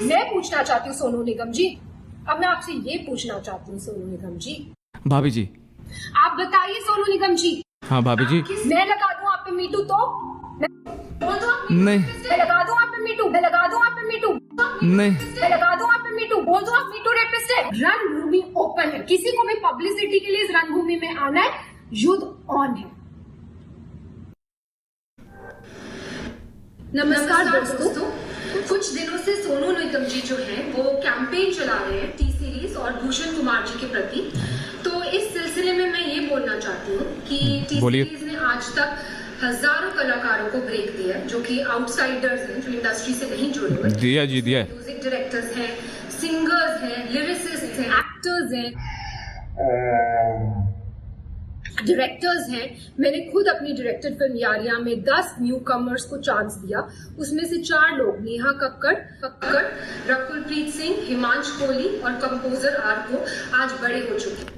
मैं पूछना चाहती हूँ सोनू निगम जी, अब मैं आपसे ये पूछना चाहती हूँ सोनू निगम जी, भाभी जी। आप बताइए सोनू निगम जी। हाँ भाभी जी। मैं लगा दूं आप पे मीटू तो बोल दो आप मीटू। नहीं। मैं लगा दूं आप पे मीटू, मैं लगा दूं आप पे मीटू, नहीं। मैं लगा दूं आप पे मीटू, बोल दो आप मीटू रेपिस्ट है। रणभूमि ओपन है, किसी को भी पब्लिसिटी के लिए इस रणभूमि में आना है, युद्ध ऑन है। नमस्कार दोस्तों, कुछ दिनों से सोनू निगम जी जो हैं वो कैंपेन चला रहे हैं टी सीरीज और भूषण कुमार जी के प्रति। तो इस सिलसिले में मैं ये बोलना चाहती हूँ कि टी सीरीज ने आज तक हजारों कलाकारों को ब्रेक दिया है, जो कि आउटसाइडर्स हैं, जो इंडस्ट्री से नहीं जुड़े हुए। दिया जी दिया। म्यूजिक डायरेक्टर्स हैं, सिंगर्स हैं, लिरिसिस्ट हैं, एक्टर्स हैं, डायरेक्टर्स हैं। मैंने खुद अपनी डायरेक्टेड फिल्म यारियां में 10 न्यू कमर्स को चांस दिया, उसमें से 4 लोग नेहा कक्कड़, रकुलप्रीत सिंह, हिमांश कोहली और कंपोजर आर को आज बड़े हो चुके हैं।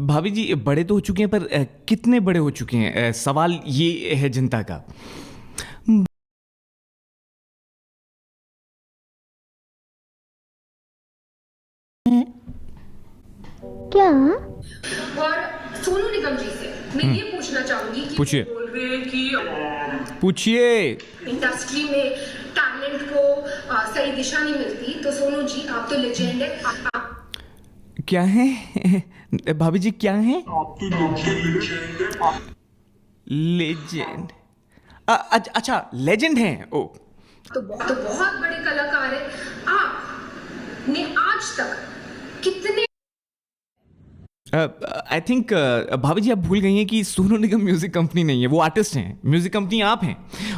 भाभी जी बड़े तो हो चुके हैं, पर कितने बड़े हो चुके हैं? सवाल ये है जनता का। क्या? और सोनू निगम जी से मैं ये पूछना चाहूंगी कि पूछिए। बोल रहे हैं कि पूछिए। इंडस्ट्री में टैलेंट को सही दिशा नहीं मिलती, तो सोनू जी आप तो लेजेंड है। क्या है भाभी जी, क्या है? आप तो लेजेंड। अच्छा लेजेंड हैं। ओ तो बहुत बड़े कलाकार है। आपने आज तक कितने आई थिंक भाभी जी आप भूल गई हैं कि सोनू निगम म्यूजिक कंपनी नहीं है, वो आर्टिस्ट हैं। म्यूजिक कंपनी आप हैं,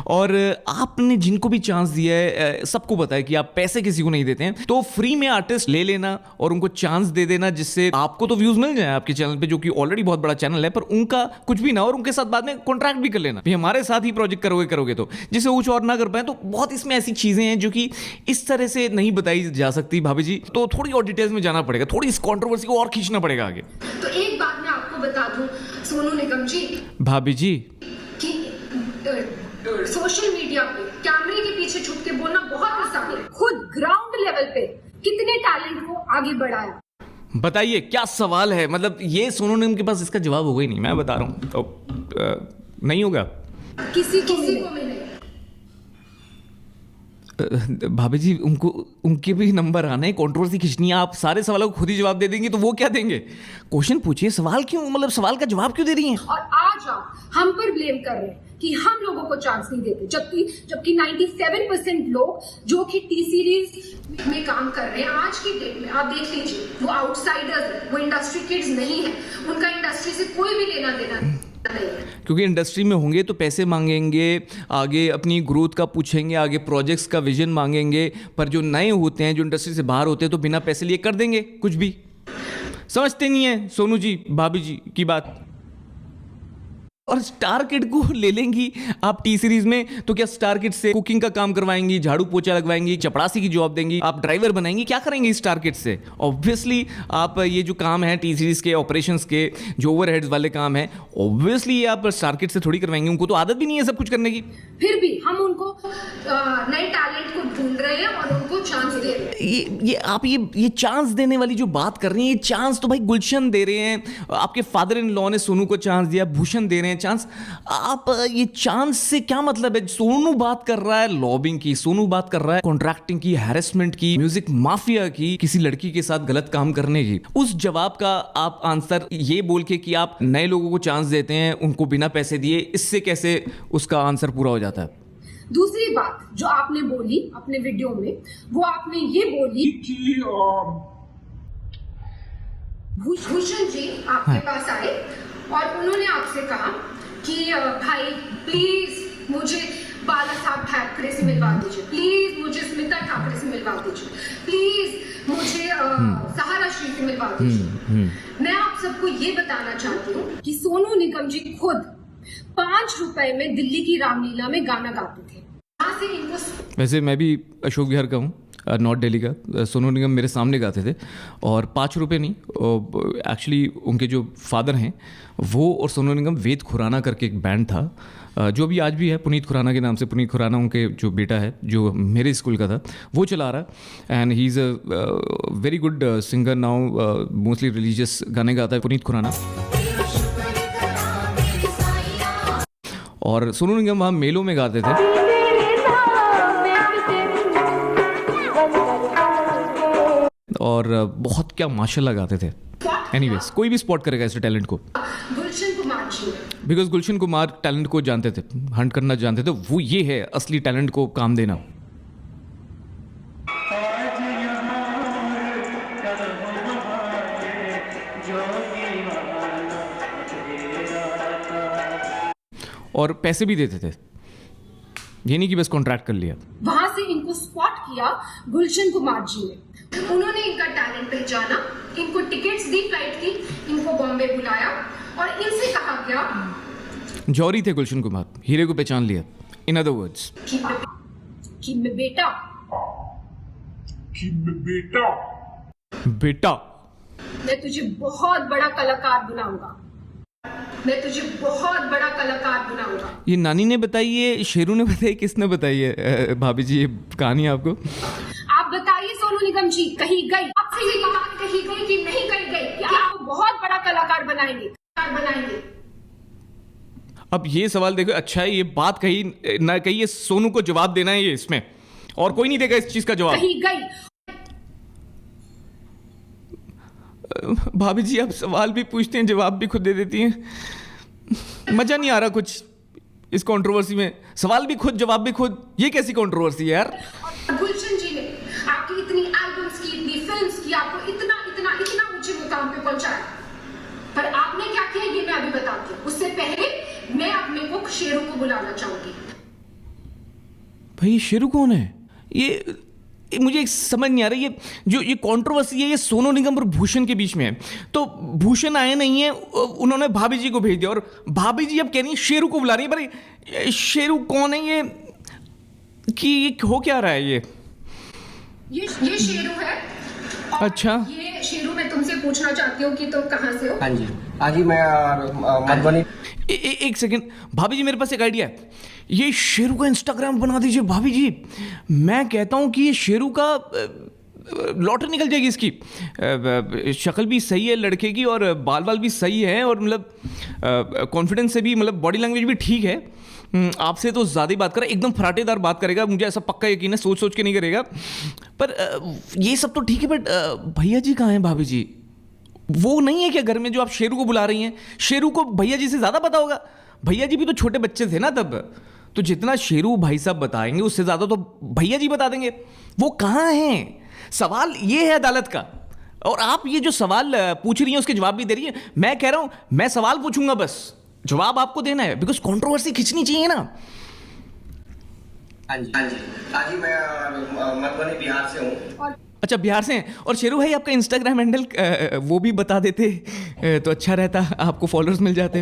और आपने जिनको भी चांस दिया है सबको पता है कि आप पैसे किसी को नहीं देते हैं। तो फ्री में आर्टिस्ट ले लेना और उनको चांस दे देना, जिससे आपको तो व्यूज मिल जाए आपके चैनल पे, जो कि ऑलरेडी बहुत बड़ा चैनल है, पर उनका कुछ भी ना, और उनके साथ बाद में कॉन्ट्रैक्ट भी कर लेना भी हमारे साथ ही प्रोजेक्ट करोगे तो, जिससे कुछ और ना कर पाए। तो बहुत इसमें ऐसी चीजें हैं जो कि इस तरह से नहीं बताई जा सकती भाभी जी, तो थोड़ी और डिटेल्स में जाना पड़ेगा, थोड़ी इस कॉन्ट्रोवर्सी को और खींचना पड़ेगा आगे। तो एक बात मैं आपको बता दूं सोनू निगम जी, भाभी जी कि सोशल मीडिया पे कैमरे के पीछे छुप के बोलना बहुत आसान है। खुद ग्राउंड लेवल पे कितने टैलेंट को आगे बढ़ाया। बताइए क्या सवाल है? मतलब ये सोनू निगम के पास इसका जवाब होगा ही नहीं, मैं बता रहा हूँ। तो नहीं होगा, किसी को मिले। भाभी जी उनके भी नंबर आने, कंट्रोवर्सी खींचनी है। आप सारे सवालों को खुद ही जवाब दे देंगे तो वो क्या देंगे? क्वेश्चन पूछिए, सवाल क्यों, मतलब सवाल का जवाब क्यों दे रही हैं? और आज आप हम पर ब्लेम कर रहे हैं कि हम लोगों को चांस नहीं देते, जबकि 97% लोग जो कि टी सीरीज में काम कर रहे हैं आज की डेट में, आप देख लीजिए, वो आउटसाइडर्स हैं, वो इंडस्ट्री किड्स नहीं है, उनका इंडस्ट्री से कोई भी लेना देना नहीं है। क्योंकि इंडस्ट्री में होंगे तो पैसे मांगेंगे, आगे अपनी ग्रोथ का पूछेंगे, आगे प्रोजेक्ट्स का विजन मांगेंगे, पर जो नए होते हैं, जो इंडस्ट्री से बाहर होते हैं, तो बिना पैसे लिए कर देंगे कुछ भी। समझते नहीं है सोनू जी भाभी जी की बात। और स्टार किड को ले लेंगी आप टी सीरीज में, तो क्या स्टार किड से कुकिंग का काम करवाएंगी, झाड़ू पोछा लगवाएंगी, चपड़ासी की जॉब देंगी, आप ड्राइवर बनाएंगी, क्या करेंगे स्टार किड से? ऑब्वियसली आप ये जो काम है टी सीरीज के ऑपरेशंस के, जो ओवरहेड्स वाले काम है, ऑब्वियसली ये आप स्टार किड से थोड़ी करवाएंगे, उनको तो आदत भी नहीं है सब कुछ करने की। फिर भी हम उनको नए टैलेंट को ढूंढ रहे हैं और उनको चांस दे रहे हैं। ये आप ये चांस देने वाली जो बात कर रही हैं, ये चांस तो भाई गुलशन दे रहे हैं, आपके फादर इन लॉ ने सोनू को चांस दिया, भूषण दे रहे हैं चांस। आप ये चांस से क्या मतलब है? सोनू बात कर रहा है लॉबिंग की, सोनू बात कर रहा है कॉन्ट्रैक्टिंग की, हैरेसमेंट की, म्यूजिक माफिया की, किसी लड़की के साथ गलत काम करने की। उस जवाब का आप आंसर ये बोल के कि आप नए लोगों को चांस देते हैं उनको बिना पैसे दिए, इससे कैसे उसका आंसर पूरा हो जाता है? दूसरी बात जो आपने बोली अपने वीडियो में, वो आपने ये बोली कि भूषण जी आपके पास आए और उन्होंने आपसे कहा कि भाई प्लीज मुझे बाला साहब ठाकरे से मिलवा दीजिए, प्लीज मुझे स्मिता ठाकरे से मिलवा दीजिए, प्लीज मुझे सहारा श्री से मिलवा दीजिए। मैं आप सबको ये बताना चाहती हूँ कि सोनू निगम जी खुद 5 रुपए में दिल्ली की रामलीला में गाना गाते थे। वहां से इनको वैसे मैं भी अशोक विहार का हूँ, नॉर्थ दिल्ली का। सोनू निगम मेरे सामने गाते थे और 5 रुपये नहीं, एक्चुअली उनके जो फादर हैं वो और सोनू निगम, वेद खुराना करके एक बैंड था जो भी आज भी है, पुनीत खुराना के नाम से। पुनीत खुराना उनके जो बेटा है जो मेरे स्कूल का था वो चला रहा, and he is a very good singer now, mostly religious गाने गाता है पुनीत खुराना। और सोनू निगम वहाँ मेलों में गाते थे। और बहुत क्या माशाल्लाह गाते थे। एनीवेज, कोई भी स्पॉट करेगा ऐसे टैलेंट को, गुलशन कुमार जी, बिकॉज गुलशन कुमार टैलेंट को जानते थे, हंट करना जानते थे। वो ये है असली टैलेंट को काम देना। और पैसे भी देते थे, ये नहीं कि बस कॉन्ट्रैक्ट कर लिया। वहां से इनको स्पॉट किया गुलशन कुमार जी ने। उन्होंने इनका टैलेंट पहचाना, इनको टिकट्स दी फ्लाइट की, इनको बॉम्बे बुलाया और इनसे कहा गया, जौहरी थे गुलशन कुमार, हीरे को पहचान लिया। इन अदर वर्ड्स कि मैं बेटा बेटा मैं तुझे बहुत बड़ा कलाकार बनाऊंगा, मैं तुझे बहुत बड़ा कलाकार बनाऊंगा। ये नानी ने बताई, ये शेरू ने बताई, किसने बताई है भाभी जी ये कहानी आपको? आप बताइए सोनू निगम जी, कहीं गई आपसे ये बात कही गई कि नहीं कही गई कि आपको बहुत बड़ा कलाकार बनाएंगे? अब ये सवाल देखो, अच्छा है ये बात कही ना कही, ये सोनू को जवाब देना है, ये इसमें और कोई नहीं देगा इस चीज का जवाब। कहीं गई भाभी जी आप सवाल भी पूछते हैं, जवाब भी खुद दे देती हैं। मजा नहीं आ रहा कुछ इस कंट्रोवर्सी में, सवाल भी खुद जवाब भी खुद, ये कैसी कंट्रोवर्सी है यार? गुलशन जी ने आपकी इतनी एल्बम्स की, इतनी फिल्म्स की, आपको इतना इतना इतना ऊंचे मुकाम पे पहुंचाया, पर आपने क्या किया ये मैं अभी बताती हूँ। उससे पहले मैं अपने को शेरू को बुलाना चाहूंगी। भाई शेरू कौन है? ये मुझे एक समझ नहीं आ रही, ये कंट्रोवर्सी है ये सोनू निगम और भूषण के बीच में है। तो भूषण आए नहीं है, उन्होंने भाभी जी को भेज दिया और भाभी जी अब कह रही है शेरू को बुला रही है। पर शेरू कौन है ये, कि ये हो क्या रहा है? ये शेरू है। अच्छा, ये शेरू मैं तुमसे पूछना चाहती हूँ कि तुम कहाँ से हो? हाँ जी मैं मधुबनी। एक सेकेंड भाभी जी, मेरे पास एक आइडिया है। ये शेरू का इंस्टाग्राम बना दीजिए भाभी जी। मैं कहता हूँ कि ये शेरू का लॉटरी निकल जाएगी इसकी। शक्ल भी सही है लड़के की और बाल बाल भी सही है और मतलब कॉन्फिडेंस से भी, मतलब बॉडी लैंग्वेज भी ठीक है। आपसे तो ज़्यादा ही बात करें, एकदम फराटेदार बात करेगा, मुझे ऐसा पक्का यकीन है, सोच सोच के नहीं करेगा। पर ये सब तो ठीक है, बट भैया जी कहाँ हैं भाभी जी? वो नहीं है क्या घर में जो आप शेरू को बुला रही हैं? शेरू को भैया जी से ज़्यादा पता होगा, भैया जी भी तो छोटे बच्चे थे ना तब। तो जितना शेरू भाई साहब बताएंगे उससे ज़्यादा तो भैया जी बता देंगे। वो कहाँ हैं? सवाल ये है अदालत का, और आप ये जो सवाल पूछ रही हैं उसके जवाब भी दे रही है। मैं कह रहा हूँ मैं सवाल पूछूंगा, बस जवाब आपको देना है, बिकॉज कंट्रोवर्सी खींचनी चाहिए ना। हाँ जी मैं मधुबनी बिहार से हूँ। अच्छा, बिहार से हैं। और शेरू भाई आपका इंस्टाग्राम हैंडल वो भी बता देते तो अच्छा रहता, आपको फॉलोअर्स मिल जाते।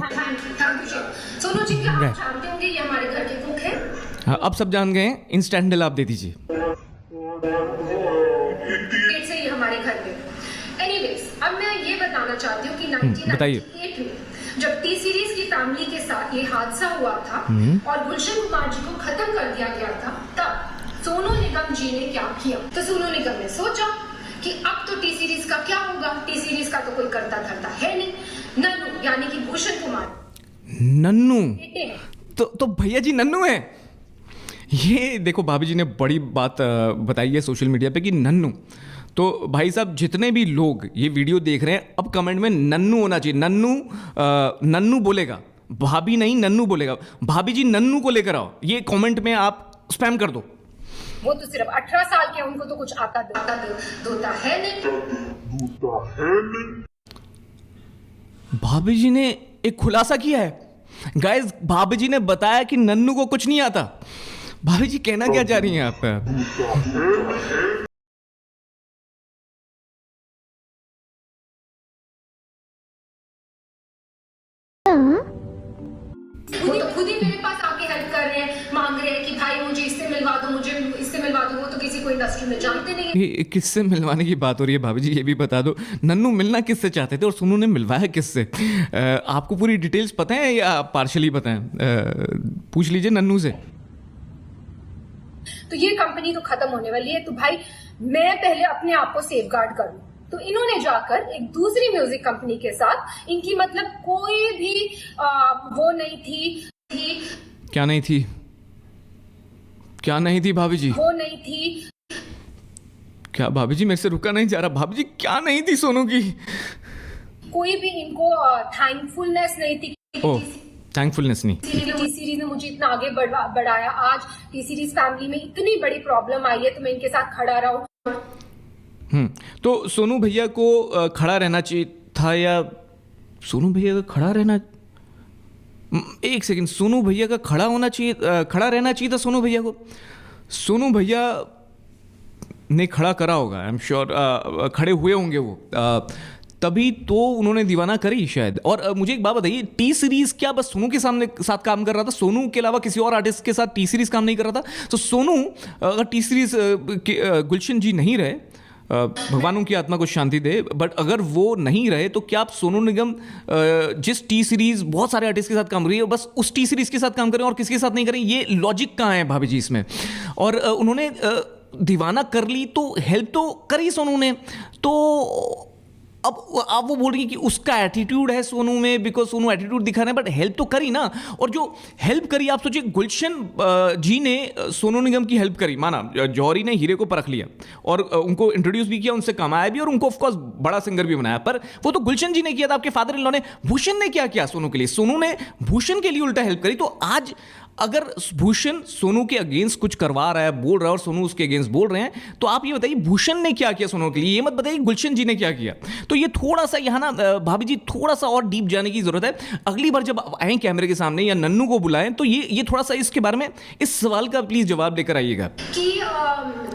सोनू जी क्या आप जानते होंगे ये हमारे घर के कुक हैं? हाँ, अब सब जान गए हैं। इंस्टा हैंडल आप दे दीजिए। से ही हमारे घर में। एनीवेज, अब मैं ये बताना चाहती हूँ कि 1998 में जब टी सीरीज की फैमिली के साथ ये हादसा हुआ था और गुलशन कुमार जी को खत्म कर दिया गया था, तब सोनू निगम जी ने क्या किया? तो सोनू निगम ने सोचा कि अब तो टी सीरीज का क्या होगा, टी सीरीज का तो कोई करता धरता है नहीं। नन्नू यानी कि भूषण कुमार, नन्नू तो भैया जी नन्नू है। ये देखो भाभी जी ने बड़ी बात बताई है सोशल मीडिया पे कि नन्नू। तो भाई साहब जितने भी लोग ये वीडियो देख रहे हैं, अब कमेंट में नन्नू होना चाहिए। नन्नू बोलेगा, भाभी नहीं नन्नू बोलेगा। भाभी जी नन्नू को लेकर आओ, ये कमेंट में आप स्पैम कर दो। वो तो सिर्फ 18 साल के, उनको तो कुछ आता धोता है नहीं। भाभी जी ने एक खुलासा किया है गाइस। भाभी जी ने बताया कि नन्नू को कुछ नहीं आता। भाभी जी कहना क्या चाह रही हैं आप? खुद ही मेरे पास आके हेल्प कर रहे हैं, मांग रहे हैं कि भाई मुझे इससे मिलवा दो, मुझे इससे मिलवा दो। वो तो किसी को इंडस्ट्री में जानते नहीं हैं। ये किससे मिलवाने की बात हो रही है भाभी जी, ये भी बता दो। नन्नू मिलना किससे चाहते थे और सोनू ने मिलवाया किससे? आपको पूरी डिटेल्स पता है या पार्शली पता है? पूछ लीजिए नन्नू से। तो ये कंपनी तो खत्म होने वाली है, तो भाई मैं पहले अपने आप को सेफगार्ड करूं। तो इन्होंने जाकर एक दूसरी म्यूजिक कंपनी के साथ, इनकी मतलब कोई भी वो नहीं थी। क्या नहीं थी? क्या नहीं थी भाभी जी? वो नहीं थी। क्या भाभी जी, मेरे से रुका नहीं जा रहा। भाभी जी क्या नहीं थी सोनू की? कोई भी इनको थैंकफुलनेस नहीं थी। ओह, थैंकफुलनेस नहीं। टी सीरीज ने मुझे इतना आगे बढ़ाया। आज टी सीरीज फैमिली में इतनी बड़ी प्रॉब्लम आई है, तो मैं इनके साथ खड़ा रहूं। तो सोनू भैया को खड़ा रहना चाहिए था, या सोनू भैया का खड़ा रहना, एक सेकंड, सोनू भैया का खड़ा होना चाहिए, खड़ा रहना चाहिए था सोनू भैया को? सोनू भैया ने खड़ा करा होगा, आई एम श्योर, खड़े हुए होंगे वो, तभी तो उन्होंने दीवाना करी शायद। और मुझे एक बात बताइए, टी सीरीज क्या बस सोनू के साथ काम कर रहा था? सोनू के अलावा किसी और आर्टिस्ट के साथ टी सीरीज काम नहीं कर रहा था? तो सोनू अगर टी सीरीज गुलशन जी नहीं रहे, भगवान उनकी आत्मा को शांति दे, बट अगर वो नहीं रहे तो क्या आप सोनू निगम जिस टी सीरीज बहुत सारे आर्टिस्ट के साथ काम कर रही है, बस उस टी सीरीज के साथ काम करें और किसी के साथ नहीं करें? ये लॉजिक कहाँ है भाभी जी इसमें? और उन्होंने दीवाना कर ली तो हेल्प तो करी सोनू ने, तो अब आप वो बोल रही है कि उसका एटीट्यूड है सोनू में, बिकॉज सोनू एटीट्यूड दिखा रहे हैं, बट हेल्प तो करी ना। और जो हेल्प करी, आप सोचिए, गुलशन जी ने सोनू निगम की हेल्प करी, माना जौहरी ने हीरे को परख लिया और उनको इंट्रोड्यूस भी किया, उनसे कमाया भी और उनको ऑफकोर्स बड़ा सिंगर भी बनाया, पर वो तो गुलशन जी ने किया था, आपके फादर इन लॉ ने। भूषण ने क्या किया सोनू के लिए? सोनू ने भूषण के लिए उल्टा हेल्प करी। तो आज अगर भूषण सोनू के अगेंस्ट कुछ करवा रहा है, बोल रहा है, और सोनू उसके अगेंस्ट बोल रहे हैं, तो आप ये बताइए भूषण ने क्या किया सोनू के लिए? ये मत बताइए गुलशन जी ने क्या किया। तो ये थोड़ा सा यहाँ ना भाभी जी, थोड़ा सा और डीप जाने की जरूरत है। अगली बार जब आए कैमरे के सामने या नन्नू को बुलाएं, तो ये थोड़ा सा इसके बारे में, इस सवाल का प्लीज जवाब लेकर आइएगा कि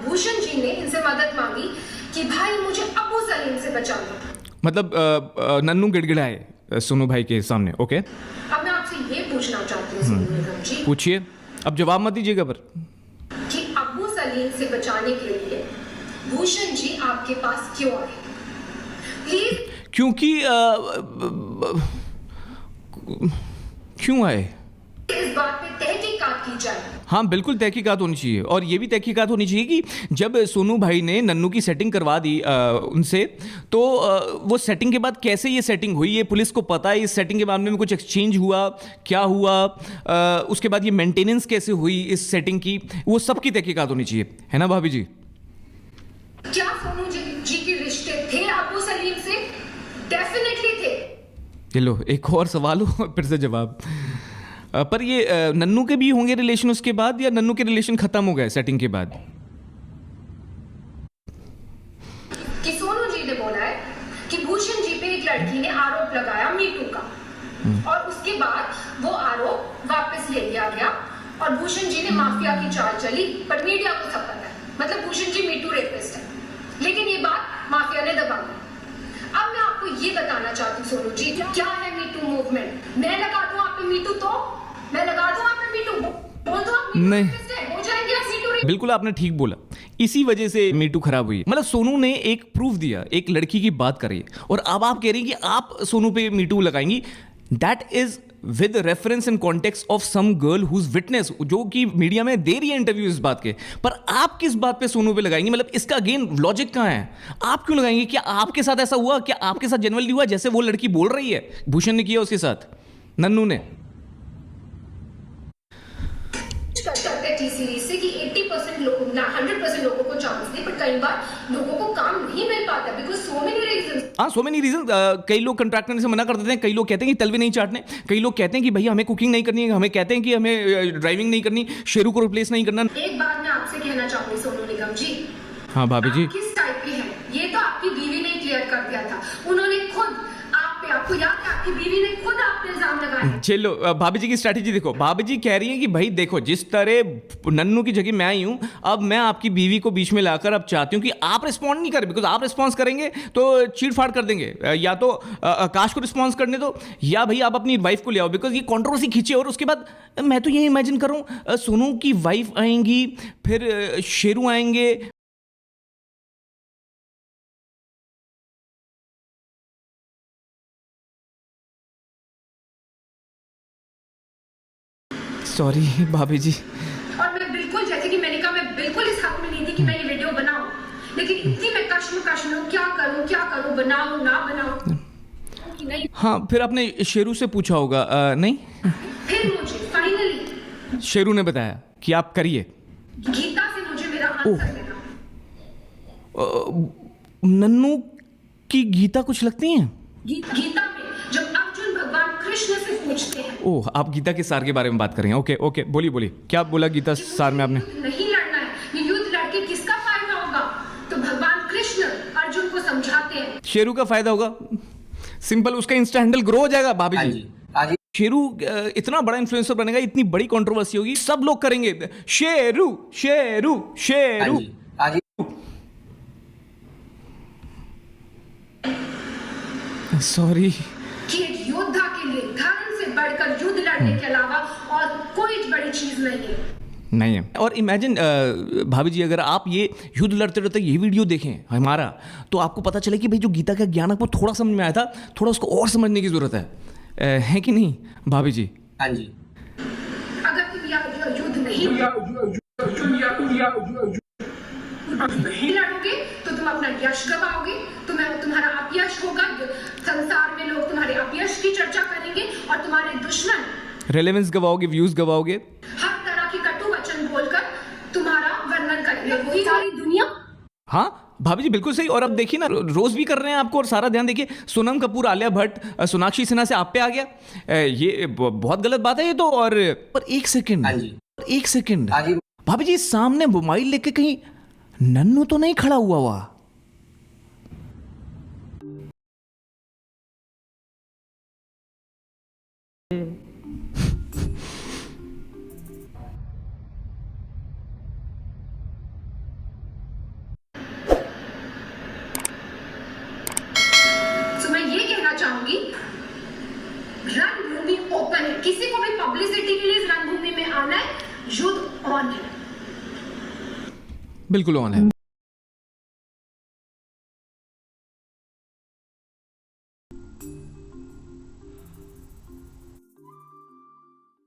भूषण जी ने इनसे मदद मांगी कि भाई मुझे अबू सलीम से बचा लो। मतलब नन्नू गिड़गिड़ाए सोनू भाई के सामने। ओके, अब मैं आपसे ये पूछना चाहती हूँ सोनू निगम जी, पूछिए, अब जवाब मत दीजिएगा पर, कि अबू सलीम से बचाने के लिए भूषण जी आपके पास क्यों आए? प्लीज। क्योंकि क्यों आए? इस बात पे तहकीकात की जाए। हाँ बिल्कुल तहकीकात होनी चाहिए, और ये भी तहकीकात होनी चाहिए कि जब सोनू भाई ने नन्नू की सेटिंग करवा दी उनसे, तो वो सेटिंग के बाद कैसे ये सेटिंग हुई, ये पुलिस को पता है? इस सेटिंग के मामले में कुछ एक्सचेंज हुआ, क्या हुआ, उसके बाद ये मेंटेनेंस कैसे हुई इस सेटिंग की, वो सब की तहकीकात होनी चाहिए, है ना भाभी जी? क्या सोनू जी के रिश्ते थे अबू सलीम से? डेफिनेटली थे। ये लो एक और सवाल हो, फिर से जवाब। पर ये नन्नू के भी होंगे रिलेशन उसके बाद, या नन्नू के रिलेशन खत्म हो गए सेटिंग के बाद? कि सोनू जी ने बोला है कि भूषण जी पे एक लड़की ने आरोप लगाया मीटू का, और उसके बाद वो आरोप वापस ले लिया गया और भूषण जी ने माफिया की चाल चली, पर मीडिया को सब पता है, मतलब भूषण जी मीटू रेपिस्ट है, लेकिन ये बात माफिया ने दबा दी। अब मैं आपको ये बताना चाहती हूँ सोनू जी, क्या है मीटू मूवमेंट? मैं लगा दूं आप पे मीटू, तो मैं लगा दूं आप पे मीटू, बोल दो आप मीटू नहीं। रेपिस्ट है, हो जाएंगे आप मीटू। बिल्कुल आपने ठीक बोला, इसी वजह से मीटू खराब हुई। मतलब सोनू ने एक प्रूफ दिया, एक लड़की की बात करी, और अब आप कह रही हैं कि आप सोनू पे मीटू लगाएंगी। That is with reference in context of some girl whose witness, जो कि मीडिया में दे रही है इंटरव्यू इस बात के, पर आप किस बात पे सोनू पे लगाएंगी? मतलब इसका अगेन लॉजिक कहाँ है? आप क्यों लगाएंगे? क्या आपके साथ ऐसा हुआ? क्या आपके साथ जनरली हुआ जैसे वो लड़की बोल रही है भूषण ने किया उसके साथ, नन्नू ने? करते टी सीरीज से कि 80% लोग ना 100% लोगों को चांस दे, पर कई बार लोगों को काम नहीं मिल पाता बिकॉज सो मेनी रीजंस। हाँ, सो मेनी रीजन। कई लोग कंट्रैक्ट करने से मना कर देते हैं, कई लोग कहते हैं कि तलवे नहीं चाटने, कई लोग कहते हैं कि भैया हमें कुकिंग नहीं करनी है, हमें कहते हैं कि हमें ड्राइविंग नहीं करनी, शेरू को रिप्लेस नहीं करना। एक बात मैं आपसे कहना चाहूंगी सोनू निगम जी, हाँ भाभी जी, आप किस टाइप के हैं ये तो आपकी बीवी ने क्लियर कर दिया था। उन्होंने खुद आप पे, आपको याद है आपकी बीवी ने खुद आप पे इल्जाम लगाया। चलो भाभी जी की स्ट्रैटेजी देखो, भाभी जी कह रही हैं कि भाई देखो जिस तरह नन्नू की जगह मैं आई हूं, अब मैं आपकी बीवी को बीच में लाकर अब चाहती हूं कि आप रिस्पॉन्ड नहीं करें, बिकॉज आप रिस्पॉन्स करेंगे तो चीट फाड़ कर देंगे, या तो आकाश को रिस्पॉन्स करने दो, या भाई आप अपनी वाइफ को ले आओ, बिकॉज ये कंट्रोवर्सी खींचे। और उसके बाद मैं तो ये इमेजिन करूं सोनू की वाइफ आएंगी, फिर शेरू आएंगे, सॉरी भाभी जी। और मैं बिल्कुल, जैसे कि मैंने कहा, मैं बिल्कुल इस हक में नहीं थी कि मैं ये वीडियो बनाऊं, लेकिन इतनी मैं कश्मकश में हूं, क्या करूं, बनाऊं ना बनाऊं कि नहीं। हाँ, फिर आपने शेरू से पूछा होगा नहीं? फिर मुझे फाइनली शेरू ने बताया कि आप करिए। गीता से मुझे मेरा आंसर मिला। नन्नू की गीता कुछ लगती हैं? गीता में जब अर्जुन भगवान कृष्ण से पूछते हैं, ओह, आप गीता के सार के बारे में बात कर रहे हैं। ओके ओके, बोलिए क्या बोला गीता सार में आपने? युद्ध नहीं लड़ना है, ये युद्ध लड़के किसका फायदा होगा? तो भगवान कृष्ण अर्जुन को समझाते हैं शेरू का फायदा होगा। सिंपल, उसका इंस्टा हैंडल ग्रो हो जाएगा भाभी जी। शेरू इतना बड़ा इन्फ्लुएंसर बनेगा, इतनी बड़ी कंट्रोवर्सी होगी, सब लोग करेंगे शेरू शेरू शेरू। सॉरी कि एक योद्धा के लिए धर्म से बढ़कर युद्ध लड़ने के अलावा और कोई बड़ी चीज नहीं है। और इमेजिन भाभी जी, अगर आप ये युद्ध लड़ते लड़ते ये वीडियो देखें हमारा, तो आपको पता चले कि भाई जो गीता का ज्ञान आपको थोड़ा समझ में आया था, थोड़ा उसको और समझने की जरूरत है कि नहीं भाभी जी? हाँ जी। अगर तुम युद्ध नहीं लड़ोगे तो तुम अपना यश गवाओगे, तुम्हारा अपयश होगा, संसार में लोग तुम्हारे अपयश की चर्चा करेंगे और तुम्हारे दुश्मन रेलेवेंस गवाओगे, व्यूज गवाओगे, हर तरह की कटु वचन बोलकर तुम्हारा वर्णन करेंगे। वही सारी दुनिया। हाँ भाभी जी, बिल्कुल सही। और अब देखिए ना, रोज भी कर रहे हैं आपको, और सारा ध्यान देखिए, सोनम कपूर, आलिया भट्ट, सोनाक्षी सिन्हा से आप पे आ गया। ये बहुत गलत बात है ये तो। और पर एक सेकंड भाभी जी, सामने मोबाइल लेके कहीं नन्नू तो नहीं खड़ा हुआ? तो मैं ये कहना चाहूंगी, रणभूमि ओपन है, किसी को भी पब्लिसिटी के लिए रणभूमि में आना है, युद्ध ऑन है। बिल्कुल ऑन है।